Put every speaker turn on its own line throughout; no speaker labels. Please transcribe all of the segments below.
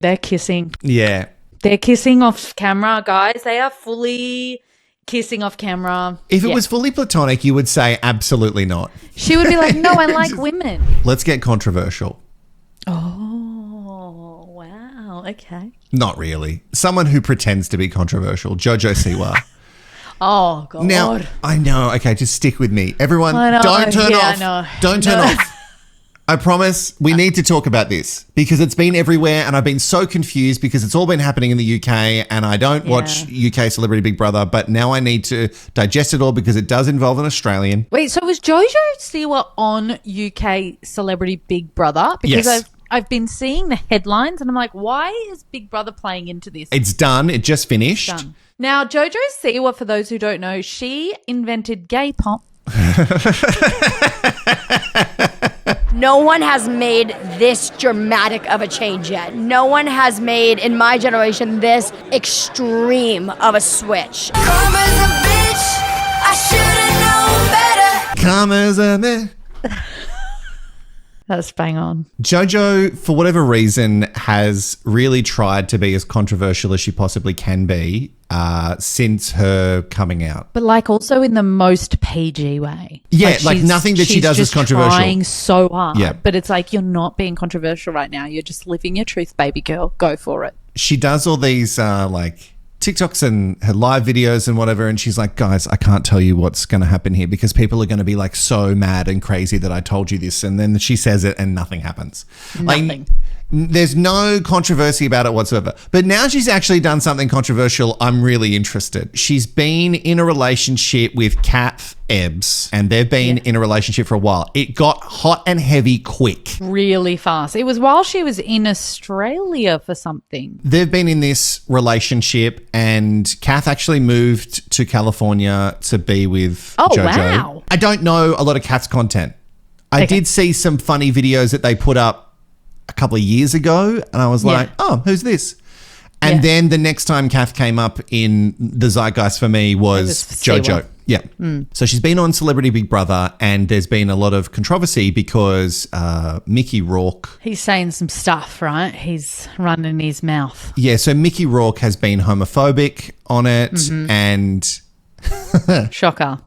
They're kissing.
Yeah.
They're kissing off camera, guys. They are fully kissing off camera.
If it was fully platonic, you would say absolutely not.
She would be like, no, I like women.
Let's get controversial.
Oh, wow. Okay.
Not really. Someone who pretends to be controversial. Jojo Siwa.
Oh, God.
Now, I know. Okay, just stick with me. Everyone,
I know.
don't turn off.
I know.
Don't turn off. I promise we need to talk about this because it's been everywhere and I've been so confused because it's all been happening in the UK and I don't watch UK Celebrity Big Brother, but now I need to digest it all because it does involve an Australian.
Wait, so was Jojo Siwa on UK Celebrity Big Brother? Because
Yes.
I've been seeing the headlines and I'm like, why is Big Brother playing into this?
It's done. It just finished.
Done. Now, Jojo Siwa, for those who don't know, she invented gay pop.
No one has made this dramatic of a change yet. No one has made, in my generation, this extreme of a switch.
Come as a bitch, I should've known better.
Come as a man.
That's bang on.
Jojo, for whatever reason, has really tried to be as controversial as she possibly can be since her coming out.
But like also in the most PG way.
Yeah, like nothing that she does is controversial.
She's trying so hard.
Yeah.
But it's like you're not being controversial right now. You're just living your truth, baby girl. Go for it.
She does all these like TikToks and her live videos and whatever, and she's like, guys, I can't tell you what's going to happen here because people are going to be like so mad and crazy that I told you this, and then she says it and nothing happens.
Nothing.
Like, there's no controversy about it whatsoever. But now she's actually done something controversial. I'm really interested. She's been in a relationship with Kath Ebs, and they've been in a relationship for a while. It got hot and heavy quick.
Really fast. It was while she was in Australia for something.
They've been in this relationship, and Kath actually moved to California to be with JoJo.
Wow.
I don't know a lot of Kath's content. I did see some funny videos that they put up a couple of years ago, and I was like, oh, who's this? And then the next time Kath came up in the zeitgeist for me was JoJo. Yeah. So she's been on Celebrity Big Brother, and there's been a lot of controversy because Mickey Rourke.
He's saying some stuff, right? He's running his mouth.
Yeah, so Mickey Rourke has been homophobic on it, and
Shocker.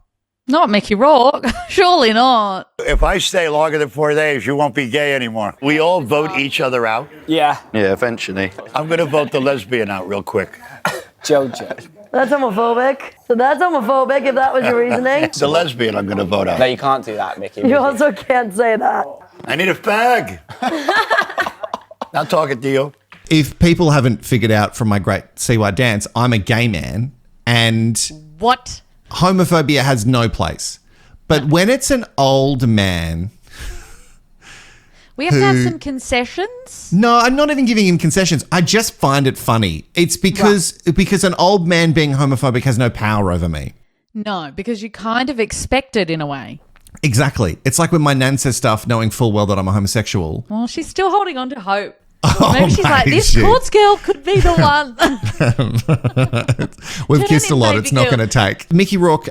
Not Mickey Rourke. Surely not.
If I stay longer than 4 days, you won't be gay anymore. We all vote each other out.
Yeah, eventually.
I'm going to vote the lesbian out real quick.
JoJo.
That's homophobic. So that's homophobic if that was your reasoning.
The lesbian I'm going to vote out.
No, you can't do that, Mickey.
You also can't say that.
I need a fag. Not talking to you.
if people haven't figured out from my great Siwa dance, I'm a gay man, and
What?
homophobia has no place. But when it's an old man...
We have to have some concessions.
No, I'm not even giving him concessions. I just find it funny. It's because an old man being homophobic has no power over me.
No, because you kind of expect it in a way.
Exactly. It's like when my nan says stuff knowing full well that I'm a homosexual.
Well, she's still holding on to hope.
Oh,
Maybe she's like,
mate,
this
shit.
Courts girl could be the one.
We've
Turn
kissed a
in,
lot.
baby
It's not
girl.
going to take. Mickey Rourke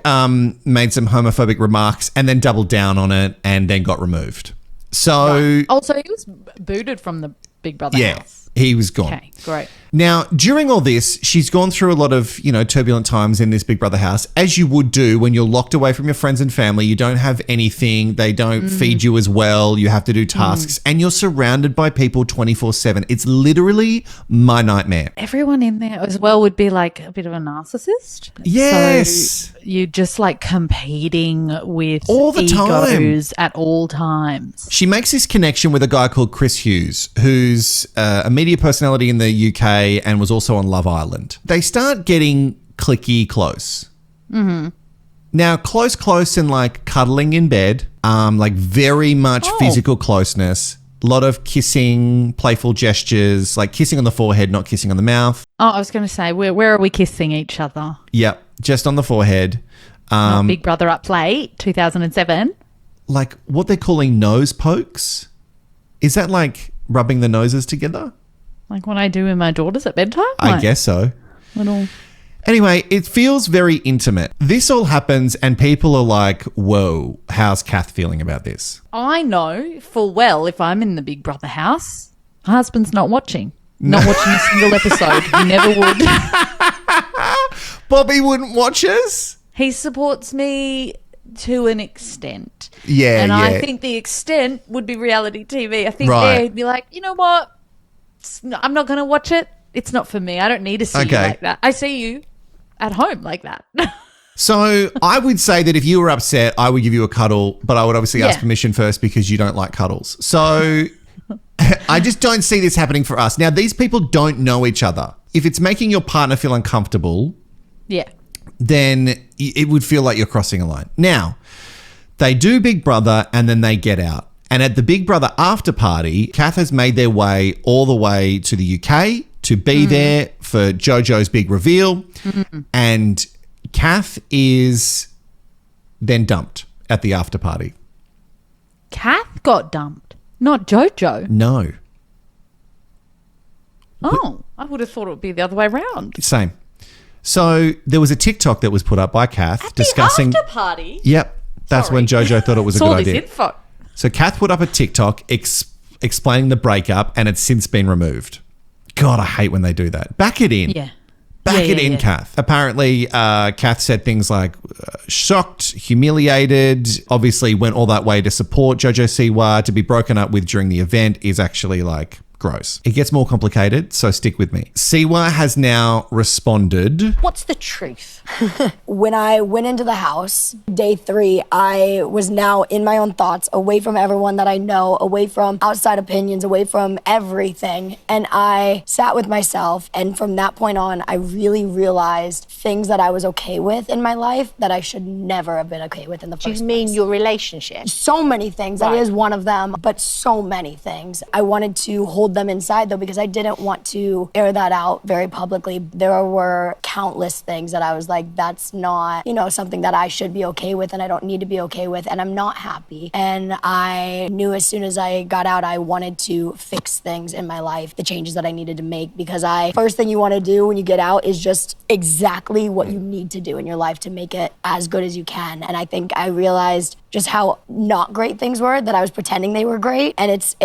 made some homophobic remarks and then doubled down on it and then got removed. So,
Also, he was booted from the Big Brother
yeah,
house.
he was gone.
Okay, great.
Now, during all this, she's gone through a lot of, turbulent times in this Big Brother house, as you would do when you're locked away from your friends and family. You don't have anything. They don't feed you as well. You have to do tasks and you're surrounded by people 24/7. It's literally my nightmare.
Everyone in there as well would be like a bit of a narcissist.
Yes.
So you're just like competing with
All the
egos at all times.
She makes this connection with a guy called Chris Hughes, who's a media personality in the UK and was also on Love Island. They start getting clicky close. Mm-hmm. Now, close and like cuddling in bed, like very much physical closeness, a lot of kissing, playful gestures, like kissing on the forehead, not kissing on the mouth.
Oh, I was going to say, where are we kissing each other?
Yep, just on the forehead.
Not Big Brother Up Late, 2007.
Like what they're calling nose pokes. Is that like rubbing the noses together?
Like what I do with my daughters at bedtime?
I
Like,
guess so.
Little...
Anyway, it feels very intimate. This all happens and people are like, whoa, how's Kath feeling about this?
I know full well if I'm in the Big Brother house, my husband's not watching. Not watching a single episode. He never would.
Bobby wouldn't watch us?
He supports me to an extent.
Yeah,
and
yeah.
I think the extent would be reality TV. I think
Right.
they'd be like, you know what? I'm not going to watch it. It's not for me. I don't need to see you
Okay.
like that. I see you at home like that.
So I would say that if you were upset, I would give you a cuddle, but I would obviously ask
Yeah.
permission first because you don't like cuddles. So I just don't see this happening for us. Now, these people don't know each other. If it's making your partner feel uncomfortable,
Yeah.
then it would feel like you're crossing a line. Now, they do Big Brother and then they get out. And at the Big Brother after party, Kath has made their way all the way to the UK to be there for JoJo's big reveal. And Kath is then dumped at the after party.
Kath got dumped, not JoJo.
No,
Oh, I would have thought it would be the other way around.
same. So there was a TikTok that was put up by Kath discussing.
The after party.
Yep, that's when JoJo thought it was a
It's
good
all this
idea.
info.
So Kath put up a TikTok explaining the breakup, and it's since been removed. God, I hate when they do that. Back it in.
Yeah.
Back
Yeah,
it in,
yeah.
Kath. Apparently, Kath said things like shocked, humiliated, obviously went all that way to support Jojo Siwa. To be broken up with during the event is actually like gross. It gets more complicated, so stick with me. Siwa has now responded.
What's the truth?
When I went into the house, day 3, I was now in my own thoughts, away from everyone that I know, away from outside opinions, away from everything. And I sat with myself. And from that point on, I really realized things that I was okay with in my life that I should never have been okay with in the
Do
first
you mean
place.
your relationship?
So many things. That
Right.
is one of them, but so many things. I wanted to hold them inside though because I didn't want to air that out very publicly. There were countless things that I was like, that's not, something that I should be okay with and I don't need to be okay with and I'm not happy. And I knew as soon as I got out, I wanted to fix things in my life, the changes that I needed to make because first thing you want to do when you get out is just exactly what you need to do in your life to make it as good as you can. And I think I realized just how not great things were that I was pretending they were great. And it's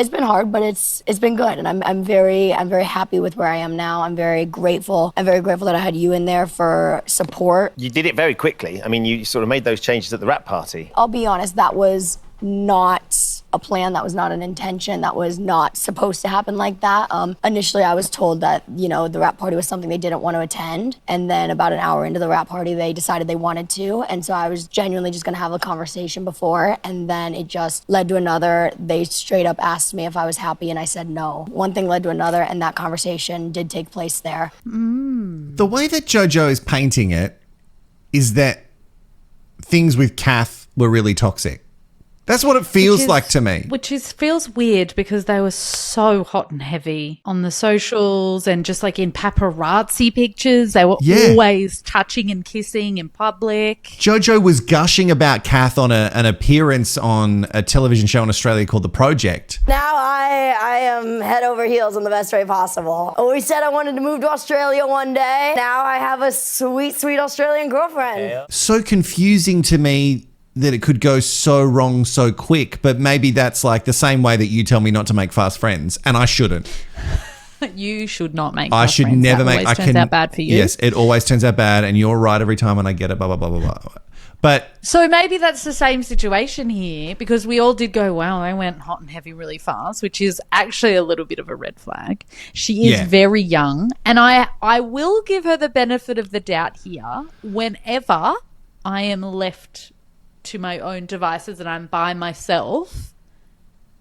been hard, but it's been good. And I'm very happy with where I am now. I'm very grateful. I'm very grateful that I had you in there for support.
You did it very quickly. I mean, you sort of made those changes at the wrap party.
I'll be honest, that was not a plan. That was not an intention. That was not supposed to happen like that. Initially, I was told that, the wrap party was something they didn't want to attend. And then about an hour into the wrap party, they decided they wanted to. And so I was genuinely just going to have a conversation before. And then it just led to another. They straight up asked me if I was happy. And I said no. One thing led to another. And that conversation did take place there.
The way that JoJo is painting it is that things with Kath were really toxic. That's what it feels like to me.
Feels weird because they were so hot and heavy on the socials and just like in paparazzi pictures. They were always touching and kissing in public.
JoJo was gushing about Kath on an appearance on a television show in Australia called The Project.
Now I am head over heels in the best way possible. Always said I wanted to move to Australia one day. Now I have a sweet, sweet Australian girlfriend.
So confusing to me that it could go so wrong so quick, but maybe that's like the same way that you tell me not to make fast friends, and I shouldn't.
You should not make.
I should never make.
Always turns out bad for you.
Yes, it always turns out bad, and you're right every time, and I get it. Blah blah blah blah blah. But
So maybe that's the same situation here because we all did go, wow, they went hot and heavy really fast, which is actually a little bit of a red flag. She is very young, and I will give her the benefit of the doubt here. Whenever I am left to my own devices and I'm by myself,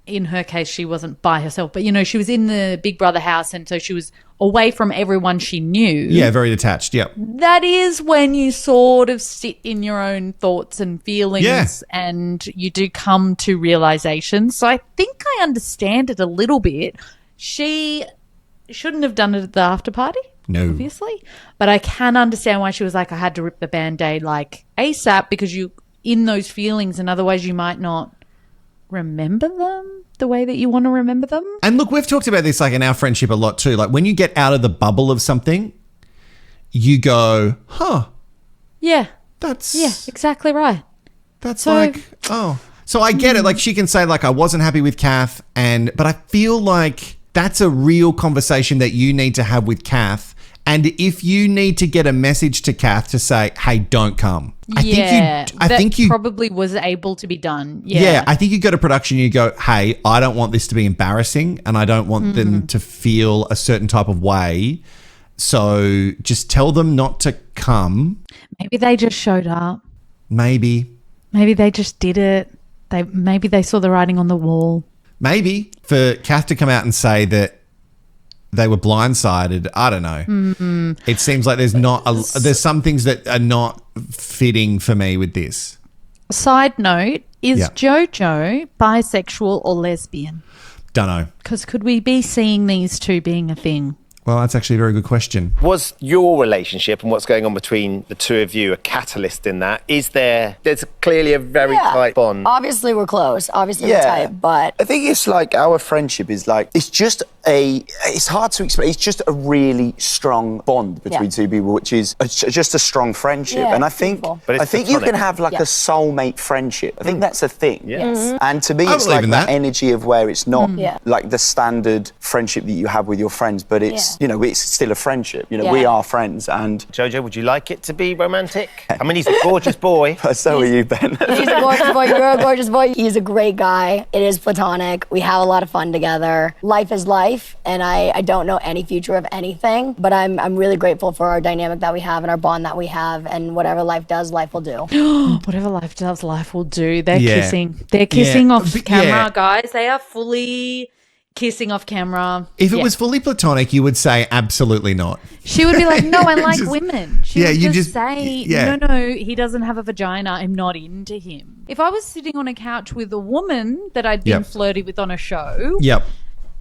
in her case she wasn't by herself, but she was in the Big Brother house and so she was away from everyone she knew.
yeah, very detached. Yep.
That is when you sort of sit in your own thoughts and feelings and you do come to realizations. So I think I understand it a little bit. She shouldn't have done it at the after party.
No.
Obviously. But I can understand why she was like, I had to rip the Band-Aid like ASAP because you in those feelings and otherwise you might not remember them the way that you want to remember them.
And look, we've talked about this like in our friendship a lot too. Like when you get out of the bubble of something, you go, huh,
Yeah.
that's
Exactly right.
That's
So-
like, oh. So I get it. Like she can say like, I wasn't happy with Kath but I feel like That's a real conversation that you need to have with Kath. And if you need to get a message to Kath to say, hey, don't come. I think you
probably was able to be done.
Yeah, I think you go to production and you go, hey, I don't want this to be embarrassing and I don't want them to feel a certain type of way. So just tell them not to come.
Maybe they just showed up.
Maybe
they just did it. Maybe they saw the writing on the wall.
Maybe for Kath to come out and say that they were blindsided. I don't know. Mm-hmm. It seems like there's some things that are not fitting for me with this.
Side note, is JoJo bisexual or lesbian?
Don't know.
Because could we be seeing these two being a thing?
Well, that's actually a very good question.
Was your relationship and what's going on between the two of you a catalyst in that? There's clearly a very tight bond.
Obviously we're close. Obviously we're tight, but
I think it's like our friendship is like, it's hard to explain. It's just a really strong bond between two people, which is just a strong friendship.
Yeah,
and I think you can have like a soulmate friendship. I think that's a thing.
Yes.
And to me, it's like that energy of where it's not like the standard friendship that you have with your friends, but it's, you know, it's still a friendship. You know, we are friends. And
JoJo, would you like it to be romantic? I mean, he's a gorgeous boy.
So are you, Ben.
He's a gorgeous boy. You're a gorgeous boy. He's a great guy. It is platonic. We have a lot of fun together. Life is life, and I don't know any future of anything, but I'm really grateful for our dynamic that we have and our bond that we have, and whatever life does, life will do.
Whatever life does, life will do. They're kissing. They're kissing off camera, guys. They are fully kissing off camera.
If it was fully platonic, you would say absolutely not.
She would be like, no, I like women. She would
you
just say, no, he doesn't have a vagina. I'm not into him. If I was sitting on a couch with a woman that I'd been flirty with on a show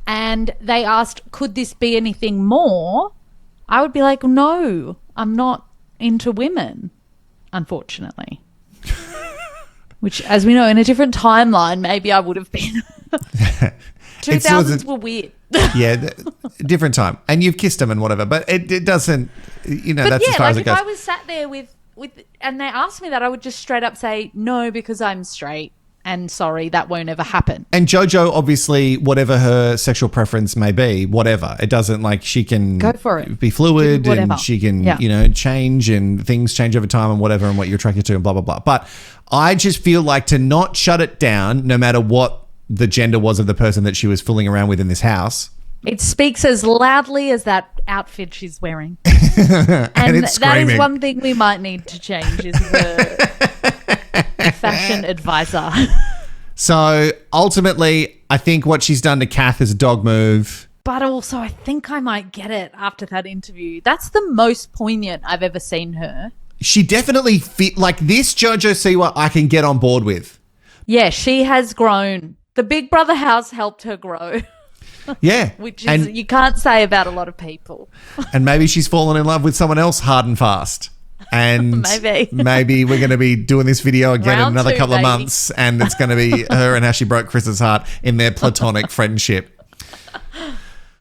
and they asked, could this be anything more? I would be like, no, I'm not into women, unfortunately. Which, as we know, in a different timeline, maybe I would have been. 2000s were weird.
Different time. And you've kissed them and whatever, but it doesn't, you know, that's as far as it goes.
If I was sat there with and they asked me that, I would just straight up say, no, because I'm straight and sorry, that won't ever happen.
And JoJo, obviously, whatever her sexual preference may be, whatever. It doesn't, like, she can
go for it.
Be fluid and she can, you know, change and things change over time and whatever and what you're attracted to and blah, blah, blah. But I just feel like to not shut it down, no matter what the gender was of the person that she was fooling around with in this house.
It speaks as loudly as that outfit she's wearing. and
it's
that
screaming.
is one thing we might need to change is the fashion advisor.
So ultimately, I think what she's done to Kath is a dog move.
But also, I think I might get it after that interview. That's the most poignant I've ever seen her.
She definitely fit like this Jojo Siwa I can get on board with.
Yeah, she has grown. The Big Brother house helped her grow.
Yeah.
Which is you can't say about a lot of people.
And maybe she's fallen in love with someone else hard and fast. And maybe we're going to be doing this video again in another couple of months, and it's going to be her and how she broke Chris's heart in their platonic friendship.